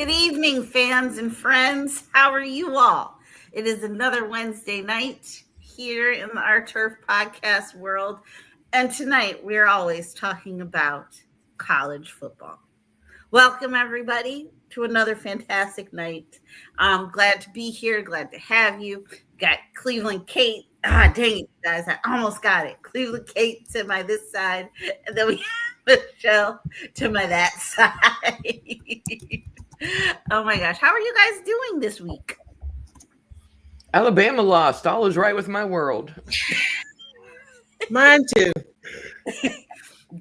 Good evening, fans and friends. How are you all? It is another Wednesday night here in the Our Turf podcast world. And tonight we're always talking about college football. Welcome, everybody, to another fantastic night. I'm glad to be here. Glad to have you. Got Cleveland Kate. Dang it, guys. I almost got it. Cleveland Kate to my this side. And then we have Michelle to my that side. Oh my gosh. How are you guys doing this week? Alabama lost. All is right with my world. Mine too.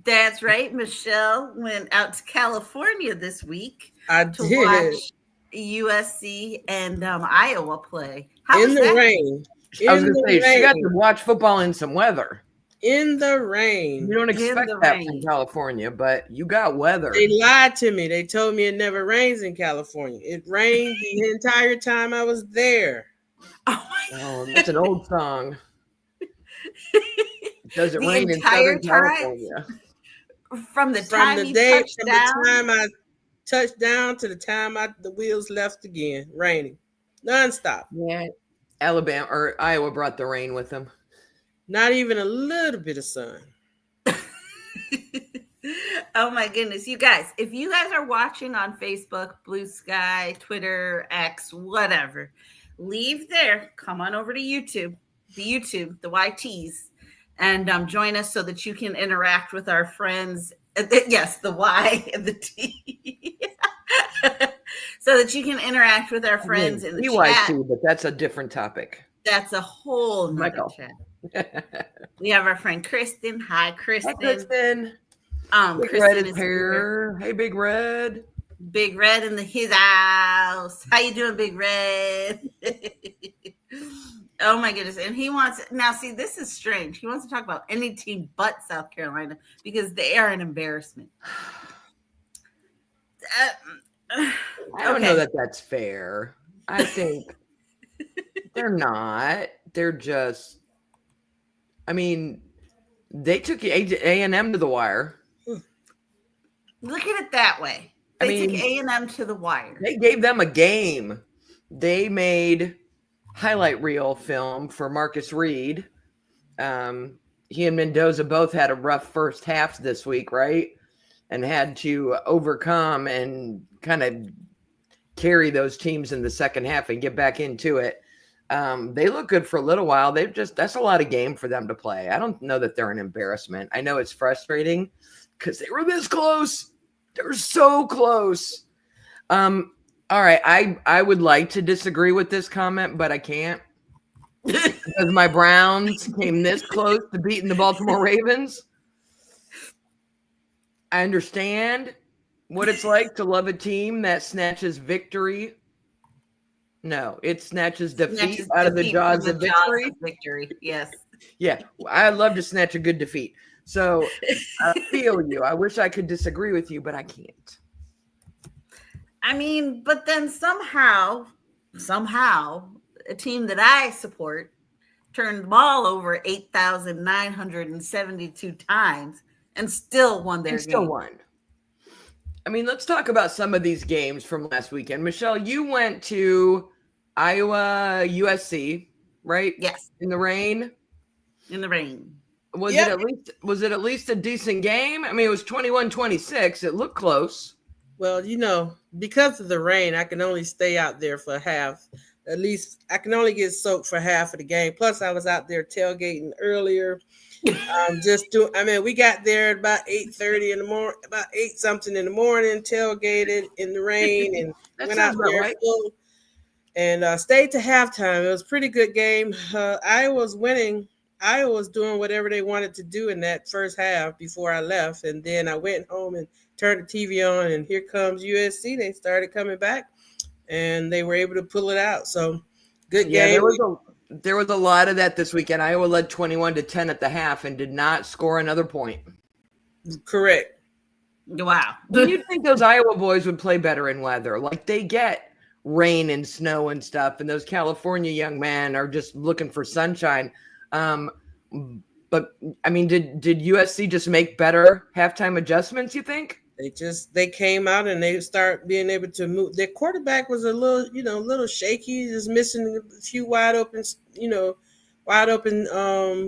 That's right. Michelle went out to California this week to watch USC and Iowa play. How in the rain. I was going to say, she got to watch football in some weather. In the rain. You don't expect that from California, but you got weather. They lied to me. They told me it never rains in California. It rained the entire time I was there. Oh, that's an old song. Does it rain in Southern California? From the time I touched down to the time the wheels left again, raining, nonstop. Yeah, Alabama or Iowa brought the rain with them. Not even a little bit of sun. Oh my goodness, you guys! If you guys are watching on Facebook, Blue Sky, Twitter, X, whatever, leave there. Come on over to YouTube, the YTs. And join us so that you can interact with our friends. Yes, the Y and the T. So that you can interact with our friends in the chat. But that's a different topic. That's a whole nother chat. We have our friend Kristen. Hi, Kristen. Hi, Kristen. Big Kristen Red is here. Hey, Big Red. Big Red in his house. How you doing, Big Red? Oh my goodness. And he wants, now see, this is strange. He wants to talk about any team but South Carolina because they are an embarrassment. I don't know that that's fair. I think they're not. They're just, I mean, they took A&M to the wire. Look at it that way. They took A&M to the wire. They gave them a game. They made highlight reel film for Marcus Reed. He and Mendoza both had a rough first half this week, right? And had to overcome and kind of carry those teams in the second half and get back into it. They look good for a little while. That's a lot of game for them to play. I don't know that they're an embarrassment. I know it's frustrating because they were this close. They were so close. All right, I would like to disagree with this comment, but I can't because my Browns came this close to beating the Baltimore Ravens. I understand what it's like to love a team that snatches victory. No, it snatches defeat out of the jaws of victory. Yes. Yeah, I love to snatch a good defeat. So I feel you. I wish I could disagree with you, but I can't. I mean, but then somehow, a team that I support turned the ball over 8,972 times and still won their game. Still won. I mean, let's talk about some of these games from last weekend. Michelle, you went to Iowa USC, right? Yes. In the rain? In the rain. Was it at least a decent game? I mean, it was 21-26. It looked close. Well, because of the rain, I can only stay out there for half. At least I can only get soaked for half of the game. Plus, I was out there tailgating earlier. We got there at about 8:30 in the morning, about 8-something in the morning, tailgated in the rain, and went out there and stayed to halftime. It was a pretty good game. Iowa was winning. Iowa was doing whatever they wanted to do in that first half before I left, and then I went home and turned the TV on, and here comes USC. They started coming back, and they were able to pull it out. So, good game. There was a lot of that this weekend. Iowa led 21-10 at the half and did not score another point. Correct. Wow. You'd think those Iowa boys would play better in weather. Like, they get rain and snow and stuff, and those California young men are just looking for sunshine. But I mean, did USC just make better halftime adjustments, you think? They came out and they start being able to move. Their quarterback was a little shaky, just missing a few wide open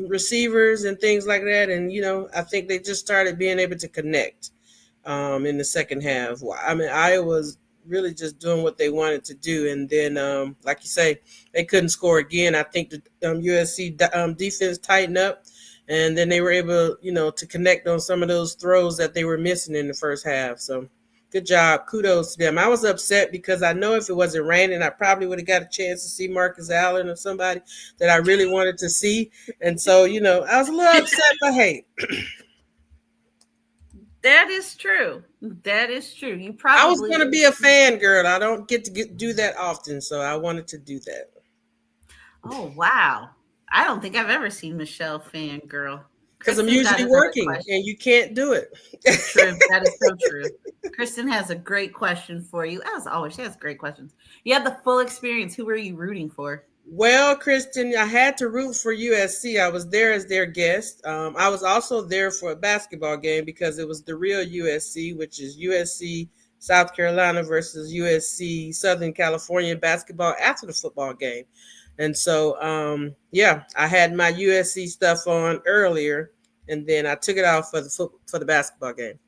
receivers and things like that. And I think they just started being able to connect in the second half. I mean, Iowa's really just doing what they wanted to do, and then like you say, they couldn't score again. I think the USC defense tightened up, and then they were able, to connect on some of those throws that they were missing in the first half. So good job. Kudos to them. I was upset because I know if it wasn't raining, I probably would have got a chance to see Marcus Allen or somebody that I really wanted to see. And so, I was a little upset, but hey. That is true. That is true. You I was probably going to be a fan girl. I don't get to do that often, so I wanted to do that. Oh, wow. I don't think I've ever seen Michelle fangirl. Because I'm usually working and you can't do it. True. That is so true. Kristen has a great question for you. As always, she has great questions. You had the full experience. Who were you rooting for? Well, Kristen, I had to root for USC. I was there as their guest. I was also there for a basketball game because it was the real USC, which is USC South Carolina versus USC Southern California basketball after the football game. And so, I had my USC stuff on earlier, and then I took it off for the basketball game.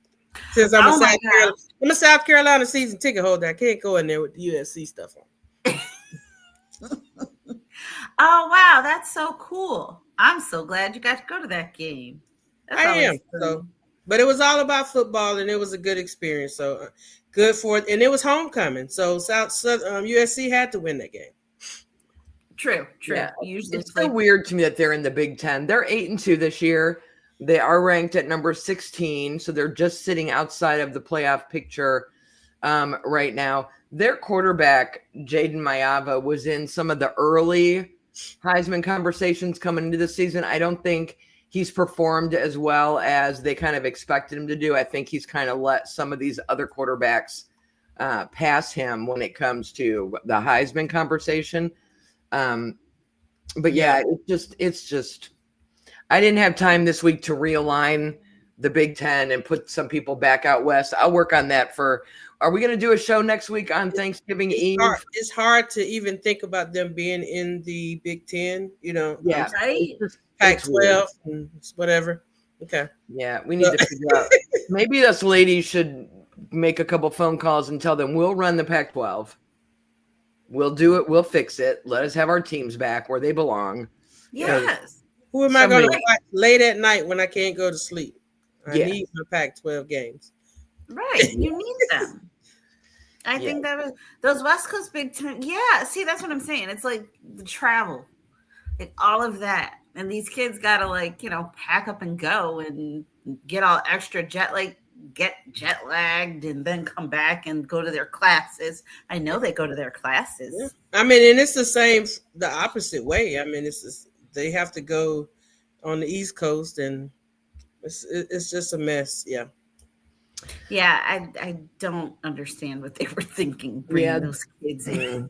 Since I'm a South Carolina season ticket holder, I can't go in there with the USC stuff on. Oh, wow. That's so cool. I'm so glad you got to go to that game. I am. So, but it was all about football, and it was a good experience. So good for it. And it was homecoming. So USC had to win that game. True. Yeah. It's so weird to me that they're in the Big Ten. They're 8-2 this year. They are ranked at number 16. So they're just sitting outside of the playoff picture right now. Their quarterback, Jaden Mayava, was in some of the early Heisman conversations coming into the season. I don't think he's performed as well as they kind of expected him to do. I think he's kind of let some of these other quarterbacks pass him when it comes to the Heisman conversation. But yeah, it's just, I didn't have time this week to realign the Big Ten and put some people back out west. I'll work on that are we going to do a show next week on Thanksgiving Eve? It's hard to even think about them being in the Big Ten, Yeah. Right? Pac-12 and whatever. Okay. Yeah, we need to figure out. Maybe us ladies should make a couple phone calls and tell them we'll run the Pac-12. We'll do it. We'll fix it. Let us have our teams back where they belong. Yes. Who am I going to watch late at night when I can't go to sleep? I need my Pac-12 games. Right. You need them. I think that was those West Coast Big Ten. Yeah. See, that's what I'm saying. It's like the travel, like all of that. And these kids got to pack up and go and get all extra get jet lagged and then come back and go to their classes. I know they go to their classes. Yeah. I mean, and it's the opposite way. I mean, they have to go on the East Coast and it's just a mess. Yeah. Yeah, I don't understand what they were thinking bringing those kids in.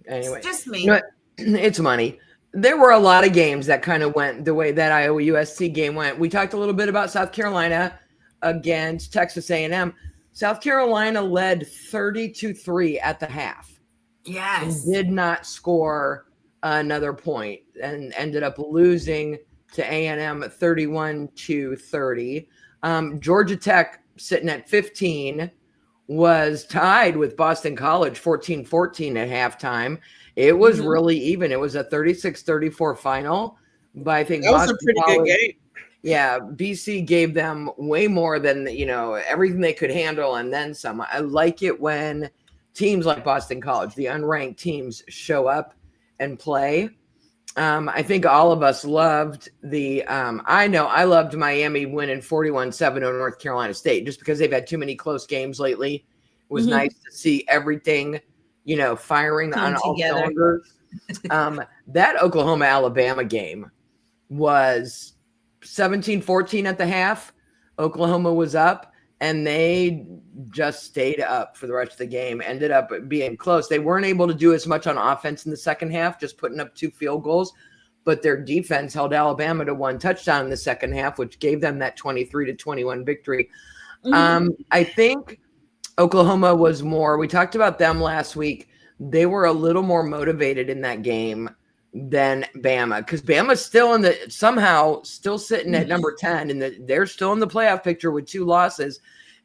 Anyway, it's just me. It's money. There were a lot of games that kind of went the way that Iowa USC game went. We talked a little bit about South Carolina against Texas A&M. South Carolina led 30-3 at the half. Yes. And did not score another point and ended up losing to A&M 31-30. Georgia Tech, sitting at 15, was tied with Boston College 14-14 at halftime. It was really even. It was a 36-34 final. But I think that was a pretty good game. Yeah, BC gave them way more than, everything they could handle and then some. I like it when teams like Boston College, the unranked teams, show up and play. I think all of us loved I loved Miami winning 41-7 over North Carolina State just because they've had too many close games lately. It was nice to see everything, firing on all cylinders. That Oklahoma-Alabama game was 17-14 at the half. Oklahoma was up, and they just stayed up for the rest of the game, ended up being close. They weren't able to do as much on offense in the second half, just putting up 2 field goals, but their defense held Alabama to 1 touchdown in the second half, which gave them that 23-21 victory. I think Oklahoma was more. We talked about them last week. They were a little more motivated in that game than Bama, because Bama's still somehow still sitting at number 10, and they're still in the playoff picture with 2 losses.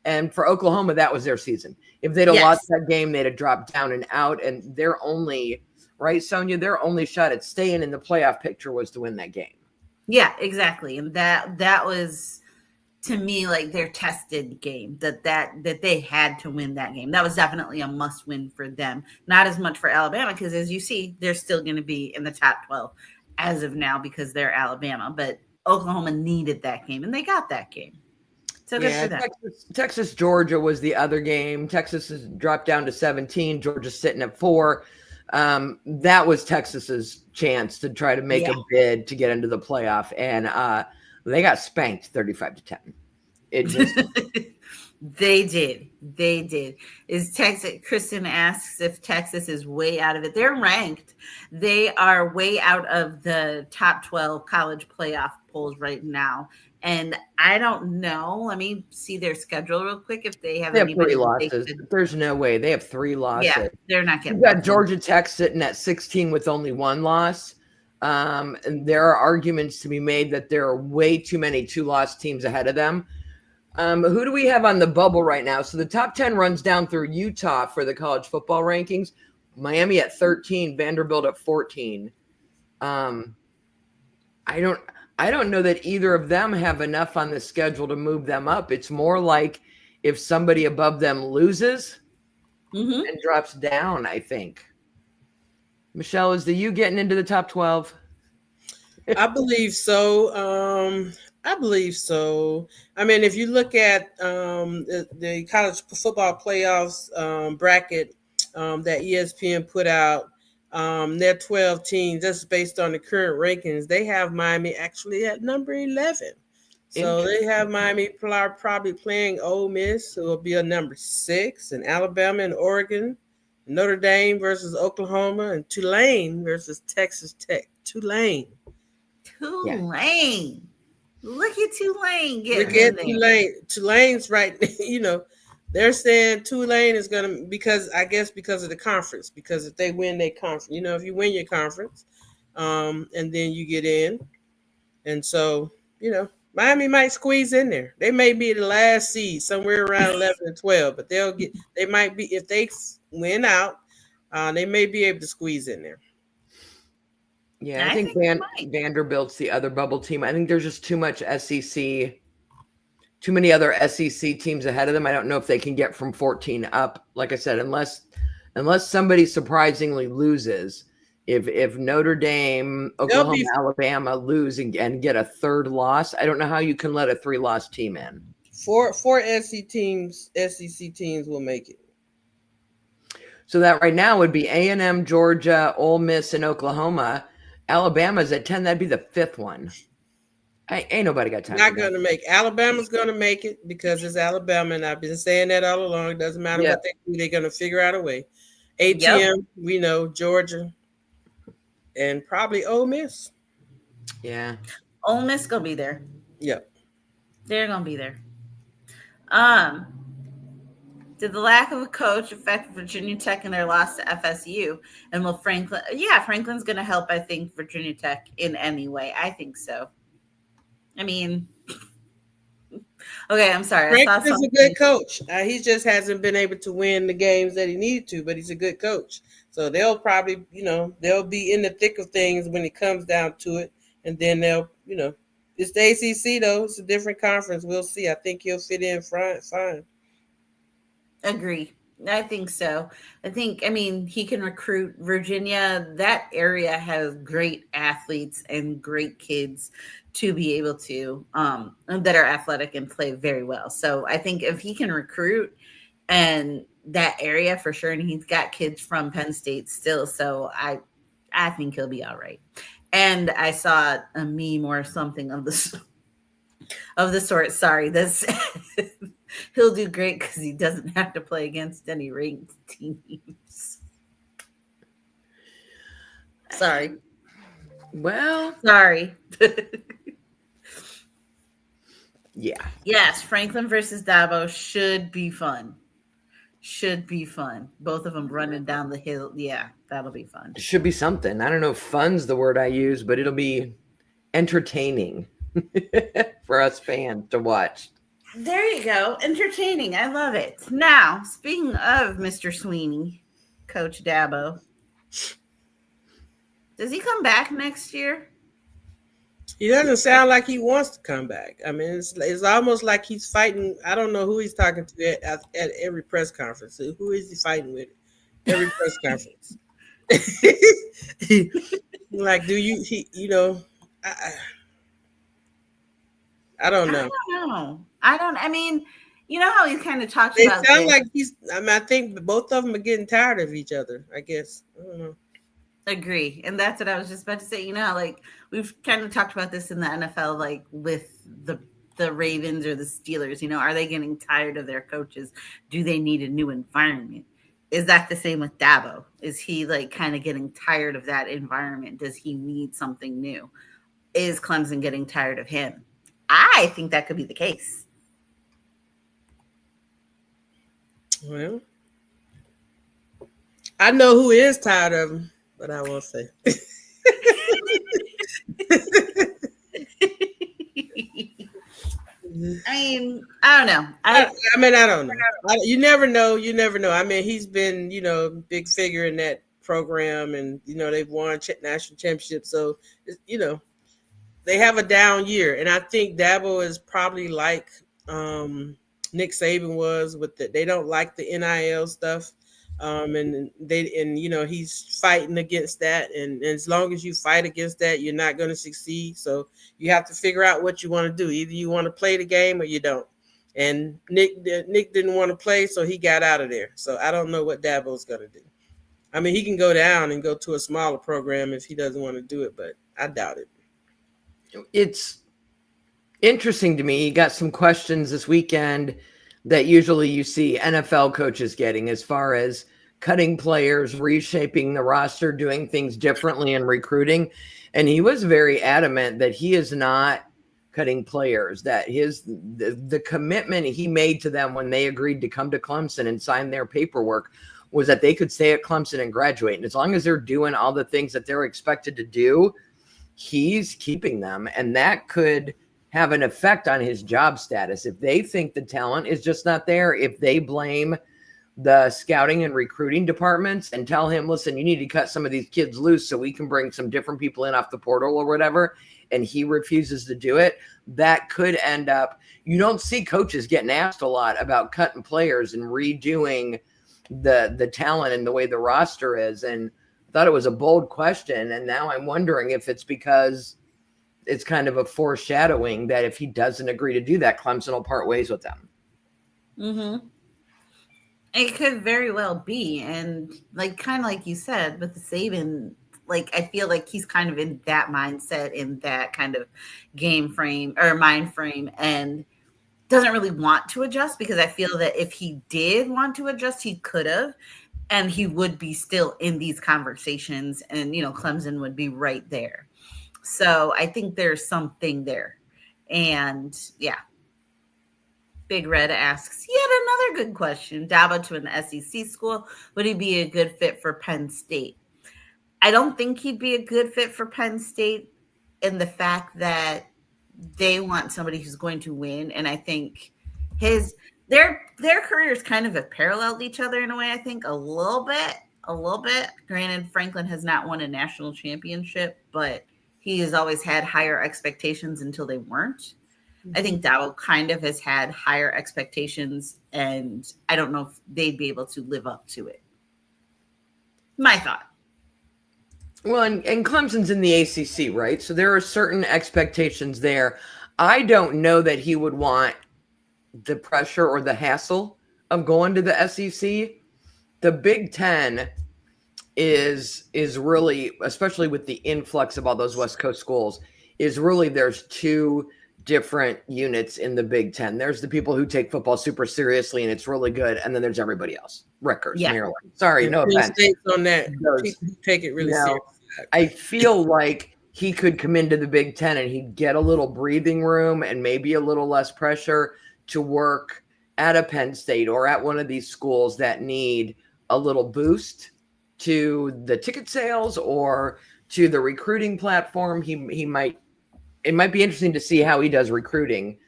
And for Oklahoma, that was their season. If they'd have lost that game, they'd have dropped down and out. And their only, right, Sonia, their only shot at staying in the playoff picture was to win that game. Yeah, exactly. And that was, to me, like their tested game, that they had to win that game. That was definitely a must win for them. Not as much for Alabama, because as you see, they're still going to be in the top 12 as of now because they're Alabama. But Oklahoma needed that game, and they got that game. So good for them. Texas, Georgia was the other game. Texas has dropped down to 17. Georgia's sitting at 4. That was Texas's chance to try to make a bid to get into the playoff, and they got spanked 35-10. It just They did. Is Texas? Kristen asks if Texas is way out of it. They're ranked. They are way out of the top 12 college playoff polls right now. And I don't know. Let me see their schedule real quick. If they have 3 losses. There's no way. They have 3 losses. Yeah, they're not getting. You've got Georgia Tech sitting at 16 with only 1 loss. And there are arguments to be made that there are way too many 2-loss teams ahead of them. Who do we have on the bubble right now? So the top 10 runs down through Utah for the college football rankings. Miami at 13, Vanderbilt at 14. I don't know that either of them have enough on the schedule to move them up. It's more like if somebody above them loses and drops down, I think. Michelle, is the U getting into the top 12? I believe so. I mean, if you look at the college football playoffs bracket that ESPN put out, their 12 teams, that's based on the current rankings. They have Miami actually at number 11. So they have Miami probably playing Ole Miss, who will be a number 6, and Alabama and Oregon, Notre Dame versus Oklahoma, and Tulane versus Texas Tech. Tulane. Yeah. Look at Tulane getting in there. Tulane's right. They're saying Tulane is going to, because of the conference, because if they win their conference, if you win your conference, and then you get in. And so, Miami might squeeze in there. They may be the last seed, somewhere around 11 and 12, but they might be, if they win out, they may be able to squeeze in there. Yeah, I think Vanderbilt's the other bubble team. I think there's just too much SEC, too many other SEC teams ahead of them. I don't know if they can get from 14 up. Like I said, unless somebody surprisingly loses. If Notre Dame, Oklahoma, Alabama lose and get a 3rd loss, I don't know how you can let a 3-loss team in. 4 SEC teams will make it. So that right now would be A&M, Georgia, Ole Miss, and Oklahoma. Alabama's at 10. That'd be the 5th one. Ain't nobody got time. Not going to make. Alabama's going to make it because it's Alabama, and I've been saying that all along. It doesn't matter what they do. They're going to figure out a way. ATM, we know, Georgia, and probably Ole Miss. Yeah. Ole Miss going to be there. Yep. They're going to be there. Did the lack of a coach affect Virginia Tech in their loss to FSU? And will Franklin? Yeah, Franklin's going to help, I think, Virginia Tech in any way. I think so. I mean, okay, I'm sorry. Franklin's a good coach. He just hasn't been able to win the games that he needed to, but he's a good coach. So they'll probably, they'll be in the thick of things when it comes down to it. And then they'll, it's the ACC, though. It's a different conference. We'll see. I think he'll fit in fine. Agree. I think so. He can recruit. Virginia, that area has great athletes and great kids to be able to, that are athletic and play very well. So I think if he can recruit and that area for sure, and he's got kids from Penn State still. So I think he'll be all right. And I saw a meme or something of the sort. Sorry, this he'll do great because he doesn't have to play against any ranked teams. Sorry. Well, sorry. Yeah. Yes, Franklin versus Dabo should be fun. Should be fun. Both of them running down the hill. Yeah, that'll be fun. It should be something. I don't know if fun's the word I use, but it'll be entertaining for us fans to watch. There you go. Entertaining. I love it. Now, speaking of Mr. Sweeney, Coach Dabo, does he come back next year? He doesn't sound like he wants to come back. I mean, it's almost like he's fighting. I don't know who he's talking to at every press conference. Who is he fighting with? Every press conference. Like, do you? I don't know. I mean, you know how he kind of talked They about. sound like he's. I mean, I think both of them are getting tired of each other. I guess. I don't know. Agree. And that's what I was just about to say. You know, like we've kind of talked about this in the NFL, like with the Ravens or the Steelers, you know, are they getting tired of their coaches? Do they need a new environment? Is that the same with Dabo? Is he like kind of getting tired of that environment? Does he need something new? Is Clemson getting tired of him? I think that could be the case. Well, I know who is tired of him. But I won't say. I mean, I don't know. I don't know. You never know. You never know. I mean, he's been, big figure in that program, and they've won national championships. So, they have a down year, and I think Dabo is probably like Nick Saban was with they don't like the NIL stuff. He's fighting against that, and as long as you fight against that, you're not going to succeed. So you have to figure out what you want to do. Either you want to play the game or you don't. And Nick didn't want to play, so he got out of there. So I don't know what Dabo's going to do. I mean, he can go down and go to a smaller program if he doesn't want to do it, but I doubt it. It's interesting to me. You got some questions this weekend that usually you see NFL coaches getting as far as cutting players, reshaping the roster, doing things differently in recruiting. And he was very adamant that he is not cutting players, that the commitment he made to them when they agreed to come to Clemson and sign their paperwork was that they could stay at Clemson and graduate. And as long as they're doing all the things that they're expected to do, he's keeping them. And that could have an effect on his job status. If they think the talent is just not there, if they blame the scouting and recruiting departments and tell him, listen, you need to cut some of these kids loose so we can bring some different people in off the portal or whatever, and he refuses to do it, that could end up, you don't see coaches getting asked a lot about cutting players and redoing the talent and the way the roster is. And I thought it was a bold question. And now I'm wondering if it's because it's kind of a foreshadowing that if he doesn't agree to do that, Clemson will part ways with them. Mm-hmm. It could very well be. And kind of like you said, with the Saban, I feel like he's kind of in that mindset, in that kind of game frame or mind frame, and doesn't really want to adjust, because I feel that if he did want to adjust, he could have, and he would be still in these conversations, and, Clemson would be right there. So I think there's something there. And yeah. Big Red asks yet another good question. Dabo to an SEC school, would he be a good fit for Penn State? I don't think he'd be a good fit for Penn State in the fact that they want somebody who's going to win. And I think their careers kind of have paralleled each other in a way, I think, a little bit. Granted, Franklin has not won a national championship, but he has always had higher expectations until they weren't. I think Dabo kind of has had higher expectations, and I don't know if they'd be able to live up to it. My thought. Well, and Clemson's in the ACC, right? So there are certain expectations there. I don't know that he would want the pressure or the hassle of going to the SEC. The Big Ten is really, especially with the influx of all those West Coast schools, is really, there's two different units in the Big Ten. There's the people who take football super seriously and it's really good, and then there's everybody else. Rutgers, Maryland. Sorry, no offense. On that, people take it really seriously. I feel like he could come into the Big Ten and he'd get a little breathing room and maybe a little less pressure to work at a Penn State or at one of these schools that need a little boost to the ticket sales or to the recruiting platform. It might be interesting to see how he does recruiting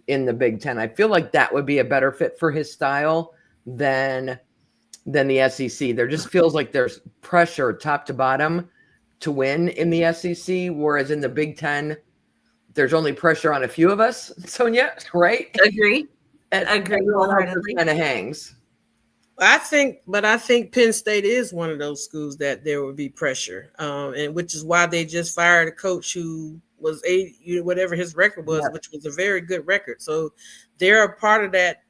in the Big Ten. I feel like that would be a better fit for his style than the SEC. There just feels like there's pressure top to bottom to win in the SEC, whereas in the Big Ten, there's only pressure on a few of us, Sonia, right? Agree. Agree wholeheartedly. Kind of hangs. I think Penn State is one of those schools that there would be pressure, and which is why they just fired a coach who was whatever his record was, which was a very good record. So they're a part of that,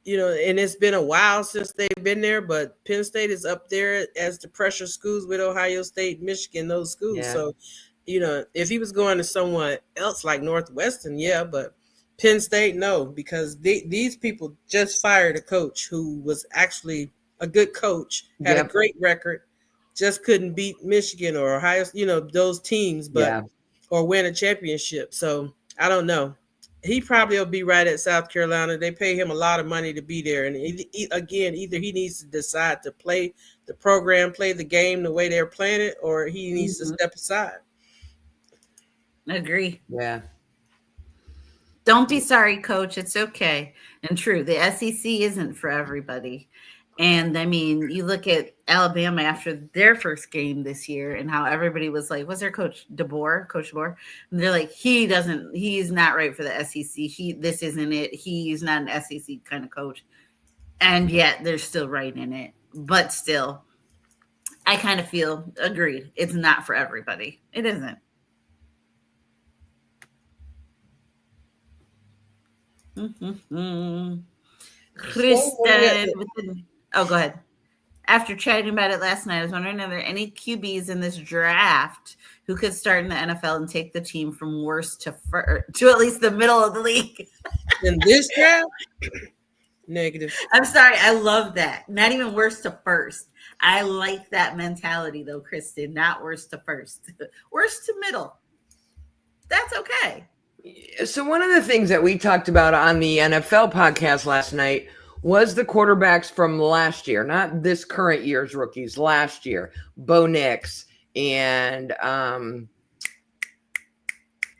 and it's been a while since they've been there, but Penn State is up there as the pressure schools with Ohio State, Michigan, those schools. Yeah. So, if he was going to someone else like Northwestern, yeah, but Penn State, no, because these people just fired a coach who was actually a good coach, had a great record, just couldn't beat Michigan or Ohio, those teams, but or win a championship. So I don't know. He probably will be right at South Carolina. They pay him a lot of money to be there. And again, either he needs to decide to play the program, play the game the way they're playing it, or he needs to step aside. Agree. Yeah. Don't be sorry, coach. It's okay. And true, the SEC isn't for everybody. And I mean, you look at Alabama after their first game this year and how everybody was like, what's their coach? Coach DeBoer? And they're like, he's not right for the SEC. This isn't it. He's not an SEC kind of coach. And yet they're still right in it. But still, I kind of feel agreed. It's not for everybody. It isn't. Kristen, go ahead. After chatting about it last night, I was wondering, are there any QBs in this draft who could start in the NFL and take the team from worst to at least the middle of the league? In this draft? Negative. I'm sorry. I love that. Not even worst to first. I like that mentality, though, Kristen. Not worst to first. Worst to middle. That's okay. So one of the things that we talked about on the NFL podcast last night was the quarterbacks from last year, not this current year's rookies, last year. Bo Nix and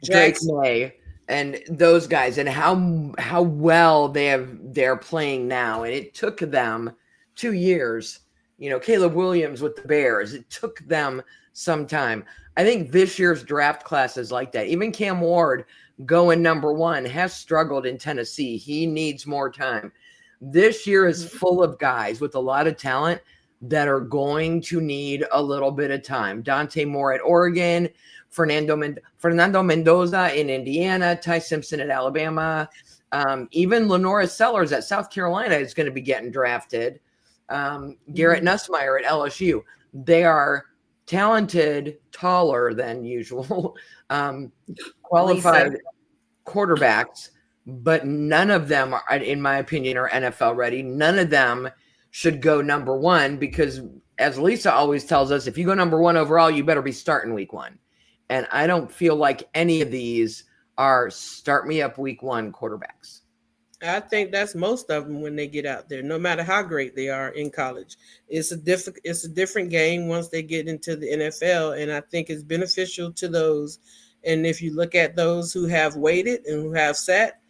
Drake May and those guys, and how well they're playing now. And it took them 2 years. Caleb Williams with the Bears, it took them some time. I think this year's draft class is like that. Even Cam Ward going number 1 has struggled in Tennessee. He needs more time. This year is full of guys with a lot of talent that are going to need a little bit of time. Dante Moore at Oregon, Fernando Mendoza in Indiana, Ty Simpson at Alabama, even Lenora Sellers at South Carolina is going to be getting drafted. Garrett Nussmeier at LSU. They are talented, taller than usual, qualified quarterbacks, but none of them are, in my opinion, are NFL ready. None of them should go number 1 because, as Lisa always tells us, if you go number 1 overall, you better be starting week 1. And I don't feel like any of these are start me up week 1 quarterbacks. I think that's most of them when they get out there, no matter how great they are in college. It's a different game once they get into the NFL, and I think it's beneficial to those. And if you look at those who have waited and who have sat,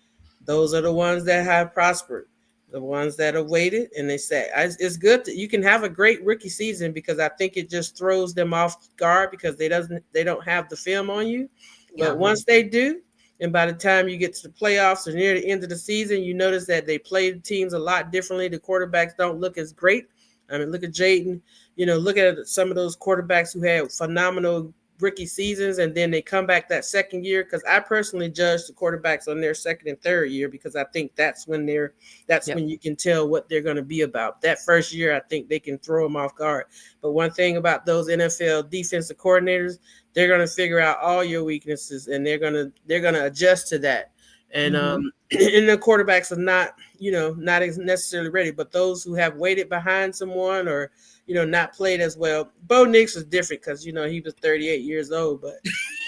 those are the ones that have prospered. The ones that have waited and they sat. It's good that you can have a great rookie season because I think it just throws them off guard because they don't have the film on you. But once they do, and by the time you get to the playoffs or near the end of the season, you notice that they play the teams a lot differently. The quarterbacks don't look as great. I mean, look at Jayden. Look at some of those quarterbacks who had phenomenal rookie seasons, and then they come back that second year. Because I personally judge the quarterbacks on their second and third year because I think that's when when you can tell what they're going to be about. That first year, I think they can throw them off guard. But one thing about those NFL defensive coordinators, they're going to figure out all your weaknesses and they're going to adjust to that. And and the quarterbacks are not, not necessarily ready, but those who have waited behind someone or, not played as well. Bo Nix is different because, he was 38 years old, but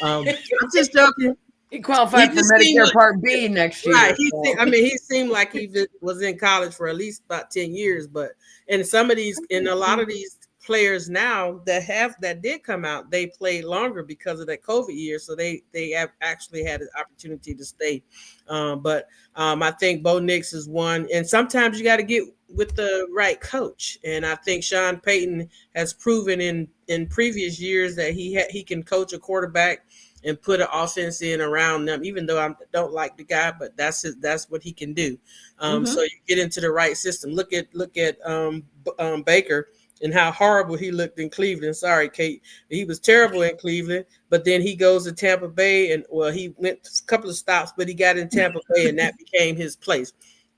I'm just joking. He qualified for Medicare Part B next year. Right. He seemed like he was in college for at least about 10 years, but and a lot of these players now that did come out, they played longer because of that COVID year. So they have actually had an opportunity to stay. But I think Bo Nix is one. And sometimes you got to get with the right coach. And I think Sean Payton has proven in previous years that he can coach a quarterback and put an offense in around them, even though I don't like the guy, but that's what he can do. So you get into the right system. Look at Baker and how horrible he looked in Cleveland. Sorry, Kate. He was terrible in Cleveland, but then he goes to Tampa Bay and he went a couple of stops, but he got in Tampa Bay and that became his place.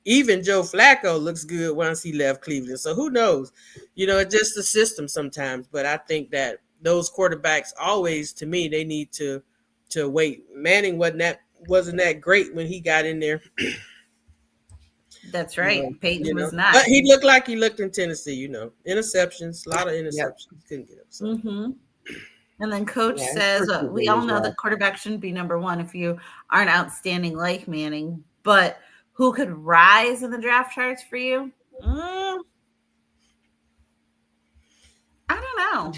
Even Joe Flacco looks good once he left Cleveland. So who knows? It's just the system sometimes, but I think that those quarterbacks always, to me, they need to wait. Manning wasn't that great when he got in there. That's right. Peyton was not. But he looked like he looked in Tennessee, interceptions, a lot of interceptions. Yep. Couldn't get him. So. And then coach says, we all know that quarterback shouldn't be number one if you aren't outstanding like Manning, but who could rise in the draft charts for you? I don't know.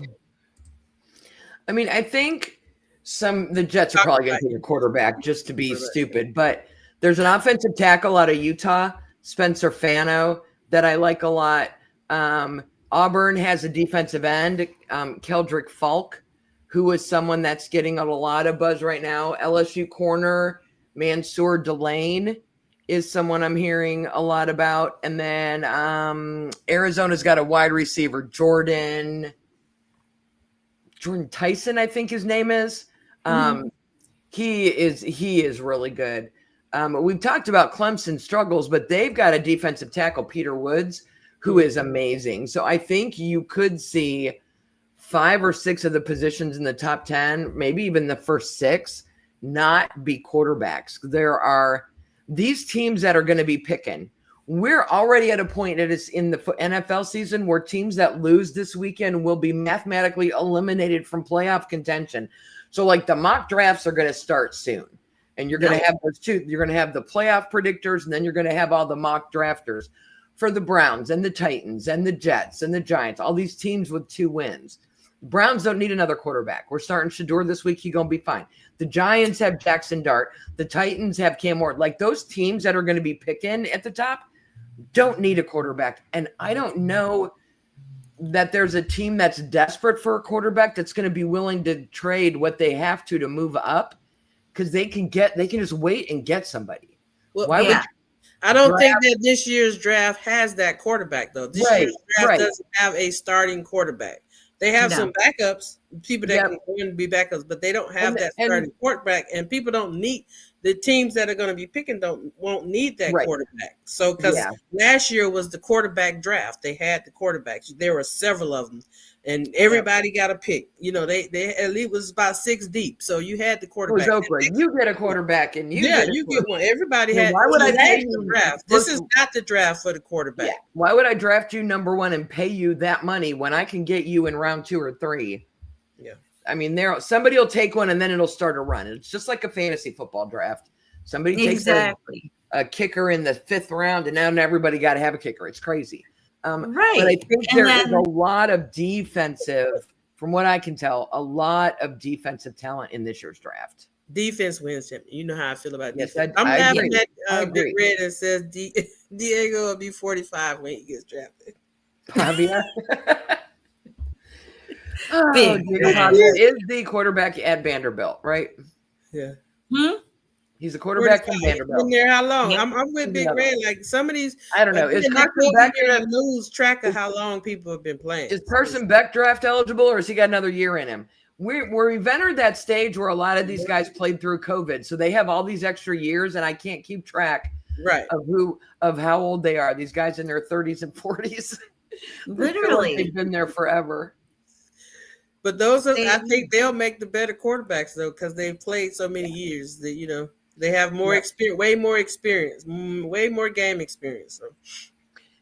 I mean, I think the Jets are probably going to take a quarterback just to be stupid, but there's an offensive tackle out of Utah, Spencer Fano, that I like a lot. Auburn has a defensive end, Keldrick Falk, who is someone that's getting a lot of buzz right now. LSU corner, Mansour Delane is someone I'm hearing a lot about. And then Arizona's got a wide receiver, Jordan Tyson, I think his name is. He is really good. We've talked about Clemson struggles, but they've got a defensive tackle, Peter Woods, who is amazing. So I think you could see 5 or 6 of the positions in the top 10, maybe even the first 6, not be quarterbacks. There are these teams that are going to be picking. We're already at a point that is in the NFL season where teams that lose this weekend will be mathematically eliminated from playoff contention. So like the mock drafts are going to start soon. And you're going to have those two. You're going to have the playoff predictors, and then you're going to have all the mock drafters for the Browns and the Titans and the Jets and the Giants, all these teams with 2 wins. Browns don't need another quarterback. We're starting Shador this week. He's going to be fine. The Giants have Jackson Dart. The Titans have Cam Ward. Like those teams that are going to be picking at the top don't need a quarterback. And I don't know that there's a team that's desperate for a quarterback that's going to be willing to trade what they have to move up. Because they can just wait and get somebody. Well, I don't think that this year's draft has that quarterback though. This year's draft doesn't have a starting quarterback. They have some backups, people that can go and be backups, but they don't have that starting quarterback. And people don't need the teams that are going to be picking won't need that quarterback. So because last year was the quarterback draft, they had the quarterbacks. There were several of them. And everybody got a pick. They at least was about 6 deep. So you had the quarterback. You get a quarterback, and you get one. Everybody had. Why would I pay you the draft? This is not the draft for the quarterback. Yeah. Why would I draft you number 1 and pay you that money when I can get you in round 2 or 3? Yeah. I mean, somebody will take one, and then it'll start a run. It's just like a fantasy football draft. Somebody takes a kicker in the 5th round, and now everybody got to have a kicker. It's crazy. But I think there is a lot of defensive, from what I can tell, a lot of defensive talent in this year's draft. Defense wins him. You know how I feel about defense. Yes, I'm laughing at Big Red that says Diego will be 45 when he gets drafted. Javier. Is the quarterback at Vanderbilt, right? Yeah. He's a quarterback from Vanderbilt. Been there how long? I'm with Big Red. Like some of these, I don't know. Is Carson Beck lose track of how long people have been playing? Is Carson Beck draft eligible, or has he got another year in him? We've entered that stage where a lot of these guys played through COVID, so they have all these extra years, and I can't keep track of how old they are. These guys in their 30s and 40s, literally, they've been there forever. But I think they'll make the better quarterbacks though, because they've played so many years that They have more experience, way more experience, way more game experience. So.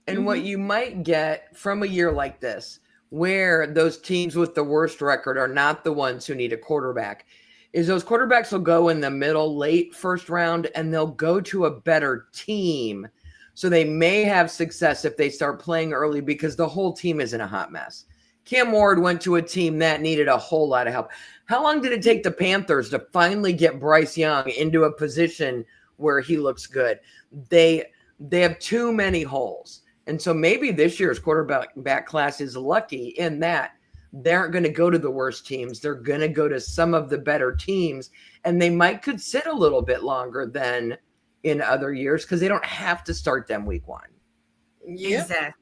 And what you might get from a year like this, where those teams with the worst record are not the ones who need a quarterback, is those quarterbacks will go in the middle, late first round, and they'll go to a better team. So they may have success if they start playing early because the whole team is in a hot mess. Cam Ward went to a team that needed a whole lot of help. How long did it take the Panthers to finally get Bryce Young into a position where he looks good? They have too many holes. And so maybe this year's quarterback class is lucky in that they aren't going to go to the worst teams. They're going to go to some of the better teams, and they could sit a little bit longer than in other years because they don't have to start them week one. Yep.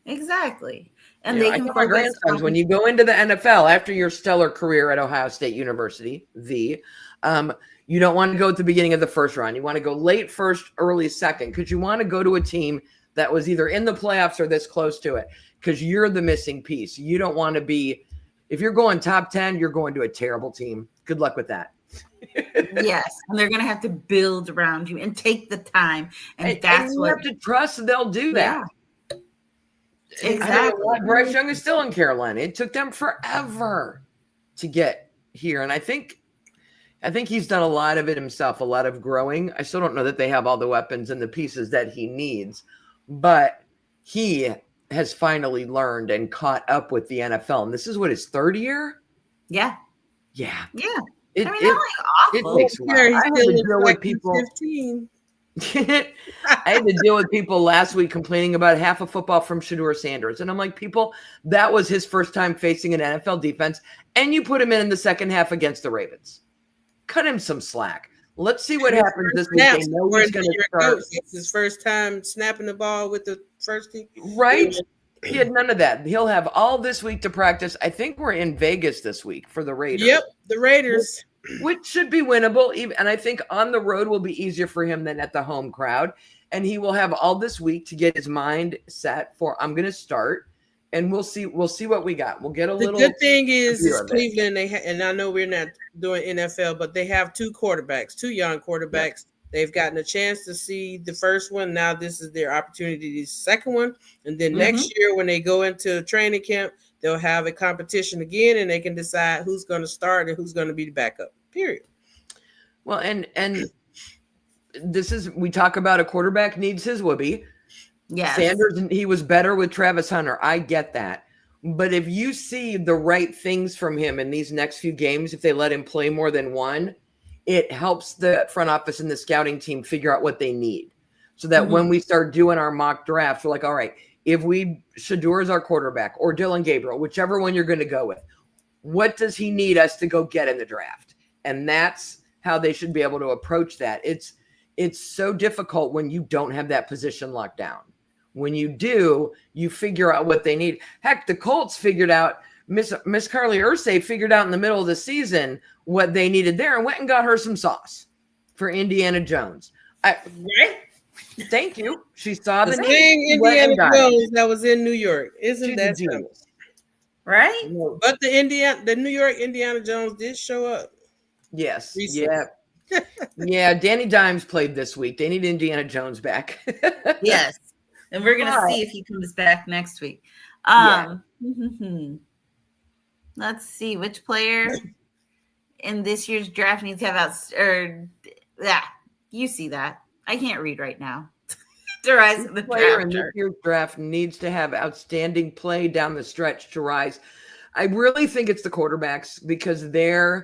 Exactly. And they can my grandsons, when you go into the NFL after your stellar career at Ohio State University, you don't want to go at the beginning of the first round. You want to go late first, early second, because you want to go to a team that was either in the playoffs or this close to it, because you're the missing piece. You don't want to be, if you're going top 10, you're going to a terrible team. Good luck with that. Yes, and they're going to have to build around you and take the time. And that's you what have to trust they'll do that. Yeah, exactly. Bryce Young is still in Carolina. It took them forever to get here. And I think he's done a lot of it himself, a lot of growing. I still don't know that they have all the weapons and the pieces that he needs, but he has finally learned and caught up with the NFL. And this is what, his third year? Yeah. It awful. takes a while. I had to deal with people. 15. I had to deal with people last week complaining about half of football from Shedeur Sanders. And I'm like, people, that was his first time facing an NFL defense. And you put him in the second half against the Ravens. Cut him some slack. Let's see what happens this week. They know he's going to start. It's his first time snapping the ball with the first team. Right? He had none of that. He'll have all this week to practice. I think we're in Vegas this week for the Raiders. Yep, the Raiders. Which should be winnable. And I think on the road will be easier for him than at the home crowd. And he will have all this week to get his mind set for, I'm going to start. And we'll see what we got. We'll get a little. The good thing is Cleveland. And I know we're not doing NFL, but they have two young quarterbacks. Yep. They've gotten a chance to see the first one. Now this is their opportunity, the second one. And then next year, when they go into training camp, they'll have a competition again, and they can decide who's going to start and who's going to be the backup. Period. Well, and this is, we talk about a quarterback needs his whoopee. Yes. Sanders, he was better with Travis Hunter. I get that. But if you see the right things from him in these next few games, if they let him play more than one, it helps the front office and the scouting team figure out what they need. So that when we start doing our mock drafts, we're like, all right, if Shedeur is our quarterback or Dylan Gabriel, whichever one you're going to go with, what does he need us to go get in the draft? And that's how they should be able to approach that. It's so difficult when you don't have that position locked down. When you do, you figure out what they need. Heck, the Colts figured out, Miss Carly Ursay figured out in the middle of the season what they needed there and went and got her some sauce for Indiana Jones. Thank you. She saw the name Indiana Jones that was in New York. Isn't that something? Right? But the New York Indiana Jones did show up. Yes. Recently. Yeah. Yeah. Danny Dimes played this week. They need Indiana Jones back. Yes. And we're going to see if he comes back next week. Let's see which player in this year's draft needs to have you see that. I can't read right now. To rise the player in this year's draft needs to have outstanding play down the stretch to rise. I really think it's the quarterbacks because I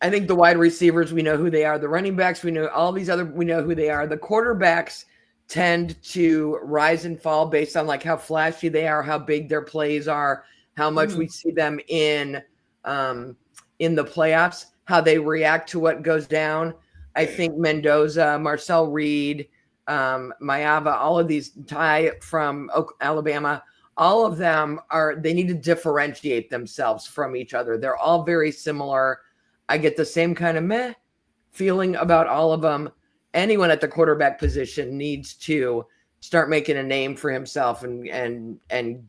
think the wide receivers, we know who they are. The running backs, we know we know who they are. The quarterbacks tend to rise and fall based on like how flashy they are, how big their plays are, how much we see them in the playoffs, how they react to what goes down. I think Mendoza, Marcel Reed, Mayava, all of these, Ty from Alabama, all of them they need to differentiate themselves from each other. They're all very similar. I get the same kind of meh feeling about all of them. Anyone at the quarterback position needs to start making a name for himself and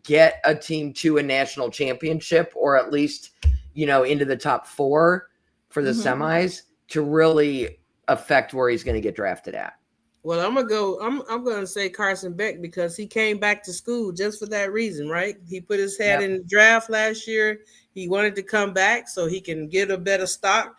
get a team to a national championship, or at least, into the top 4 for the semis to really affect where he's going to get drafted at. Well, I'm gonna say Carson Beck because he came back to school just for that reason, right? He put his head in the draft last year. He wanted to come back so he can get a better stock.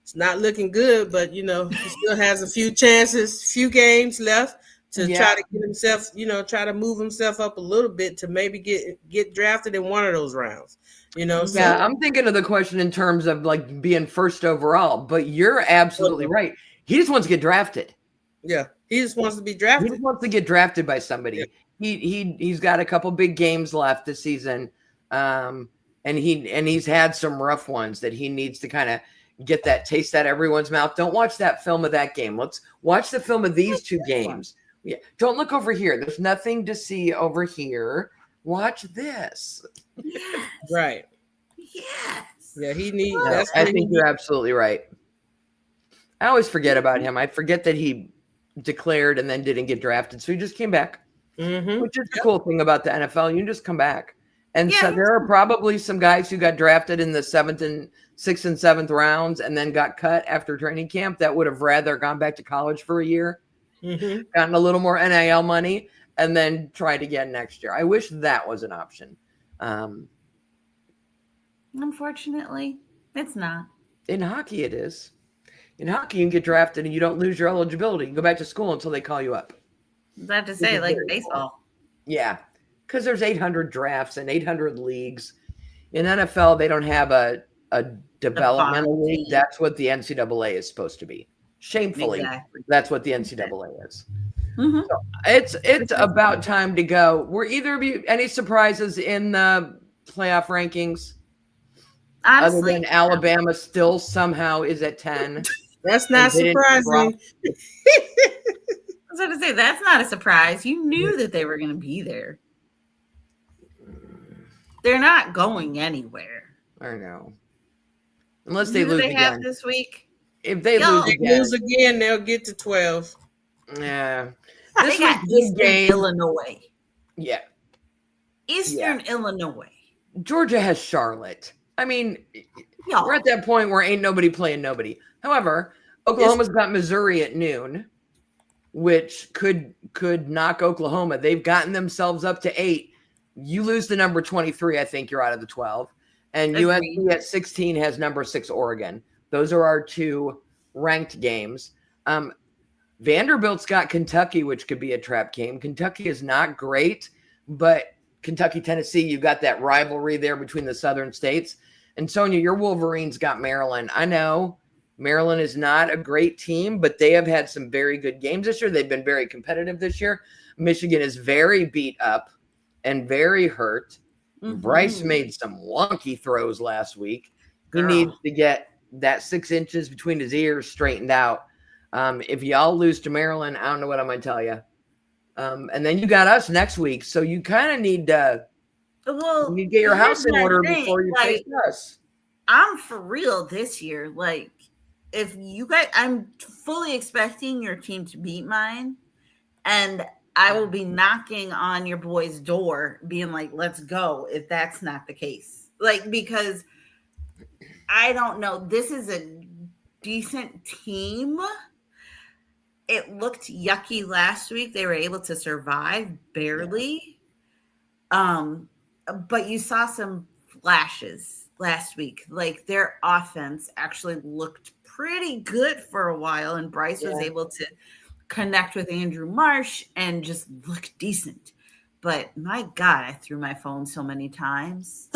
It's not looking good, but he still has a few chances, few games left to try to get himself, try to move himself up a little bit to maybe get drafted in one of those rounds. So, I'm thinking of the question in terms of like being first overall, but you're absolutely right. He just wants to get drafted. Yeah, he just wants to be drafted. He just wants to get drafted by somebody. Yeah. He's got a couple big games left this season, and he's had some rough ones that he needs to kind of get that taste out of everyone's mouth. Don't watch that film of that game. Let's watch the film of these two games. Yeah, don't look over here. There's nothing to see over here. Watch this. Right. Yes. Yeah, he needs. I think you're absolutely right. I always forget about him. I forget that he declared and then didn't get drafted, so he just came back, which is the cool thing about the NFL. You can just come back, and so there are probably some guys who got drafted in the 6th and 7th rounds and then got cut after training camp that would have rather gone back to college for a year, gotten a little more NIL money, and then tried again next year. I wish that was an option. Unfortunately, it's not. In hockey, it is. In hockey, you can get drafted and you don't lose your eligibility. You can go back to school until they call you up. I was about to say, like baseball. Yeah, because there's 800 drafts and 800 leagues. In NFL, they don't have a developmental league. That's what the NCAA is supposed to be. Shamefully, that's what the NCAA is. So it's about time to go. Were either of you any surprises in the playoff rankings? Honestly, other than Alabama still somehow is at 10. That's not surprising. I was going to say, that's not a surprise. You knew that they were going to be there. They're not going anywhere. I know. Unless they lose again. Have this week? If they lose again, they'll get to 12. Yeah. They got Eastern Illinois. Yeah. Eastern Illinois. Georgia has Charlotte. I mean, we're at that point where ain't nobody playing nobody. However, Oklahoma's got Missouri at noon, which could knock Oklahoma. They've gotten themselves up to 8. You lose the number 23, I think you're out of the 12. And USC at 16 has number 6 Oregon. Those are our 2 ranked games. Vanderbilt's got Kentucky, which could be a trap game. Kentucky is not great, but Kentucky, Tennessee, you got that rivalry there between the southern states. And Sonia, your Wolverines got Maryland. I know Maryland is not a great team, but they have had some very good games this year. They've been very competitive this year. Michigan is very beat up and very hurt. Bryce made some wonky throws last week. He needs to get that 6 inches between his ears straightened out. If y'all lose to Maryland, I don't know what I'm going to tell you. And then you got us next week. So you kind of need to get your house in order before you face us. I'm for real this year. Like, if you guys, I'm fully expecting your team to beat mine. And I will be knocking on your boy's door being like, let's go, if that's not the case. Like, because I don't know. This is a decent team. It looked yucky last week. They were able to survive barely. But you saw some flashes last week. Like, their offense actually looked pretty good for a while. And Bryce was able to connect with Andrew Marsh and just look decent. But my God, I threw my phone so many times.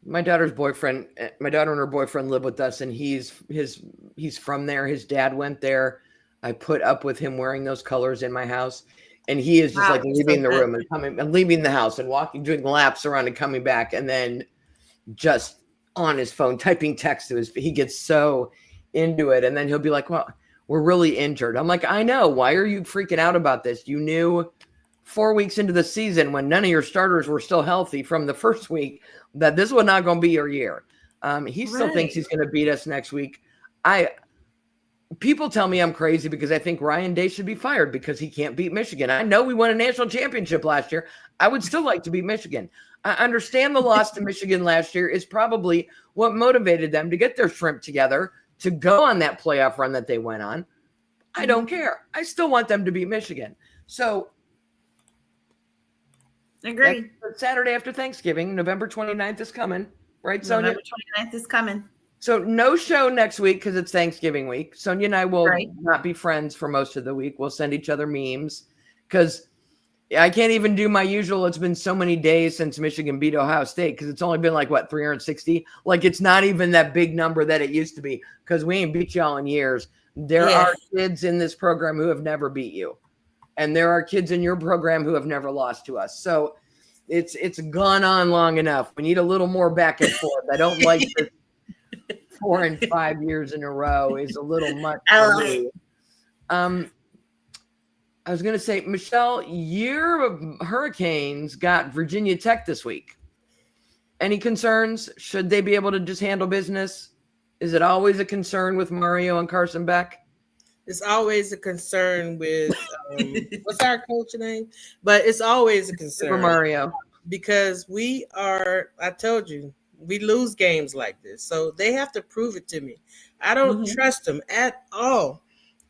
My daughter and her boyfriend live with us, and he's from there. His dad went there. I put up with him wearing those colors in my house, and he is just leaving the room and coming and leaving the house and walking, doing laps around and coming back, and then just on his phone typing text to he gets so into it, and then he'll be like, "Well, we're really injured." I'm like, "I know. Why are you freaking out about this? You knew 4 weeks into the season when none of your starters were still healthy from the first week that this was not going to be your year." He still thinks he's going to beat us next week. People tell me I'm crazy because I think Ryan Day should be fired because he can't beat Michigan. I know we won a national championship last year. I would still like to beat Michigan. I understand the loss to Michigan last year is probably what motivated them to get their shrimp together to go on that playoff run that they went on. I don't care. I still want them to beat Michigan. So Agree. Saturday after Thanksgiving, November 29th is coming, right, Sonia? November 29th is coming. So no show next week because it's Thanksgiving week. Sonia and I will not be friends for most of the week. We'll send each other memes because I can't even do my usual. It's been so many days since Michigan beat Ohio State because it's only been like, 360? Like, it's not even that big number that it used to be because we ain't beat y'all in years. There are kids in this program who have never beat you. And there are kids in your program who have never lost to us. So it's gone on long enough. We need a little more back and forth. I don't like this 4 and 5 years in a row is a little much for me. I was going to say, Michelle, your Hurricanes got Virginia Tech this week. Any concerns? Should they be able to just handle business? Is it always a concern with Mario and Carson Beck? It's always a concern with what's our coach name? But it's always a concern. Super Mario. Because I told you, we lose games like this. So they have to prove it to me. I don't trust them at all.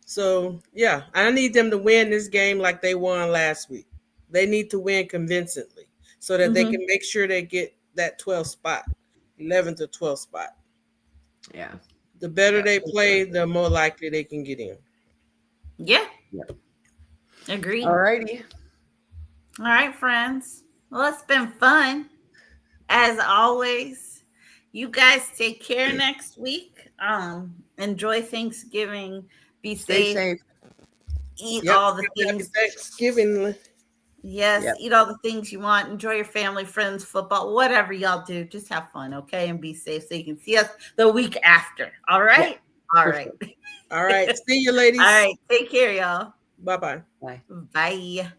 So, yeah, I need them to win this game like they won last week. They need to win convincingly so that they can make sure they get that 12th spot, 11th or 12th spot. Yeah. The better they play, the more likely they can get in. Yeah. Agreed. All righty. All right, friends. Well, it's been fun. As always, you guys take care next week. Enjoy Thanksgiving. Be safe. Stay safe. Eat all the things. Thanksgiving. Yes, eat all the things you want. Enjoy your family, friends, football, whatever y'all do. Just have fun, okay? And be safe so you can see us the week after. All right? Yeah, all right. All right. See you, ladies. All right. Take care, y'all. Bye-bye. Bye. Bye.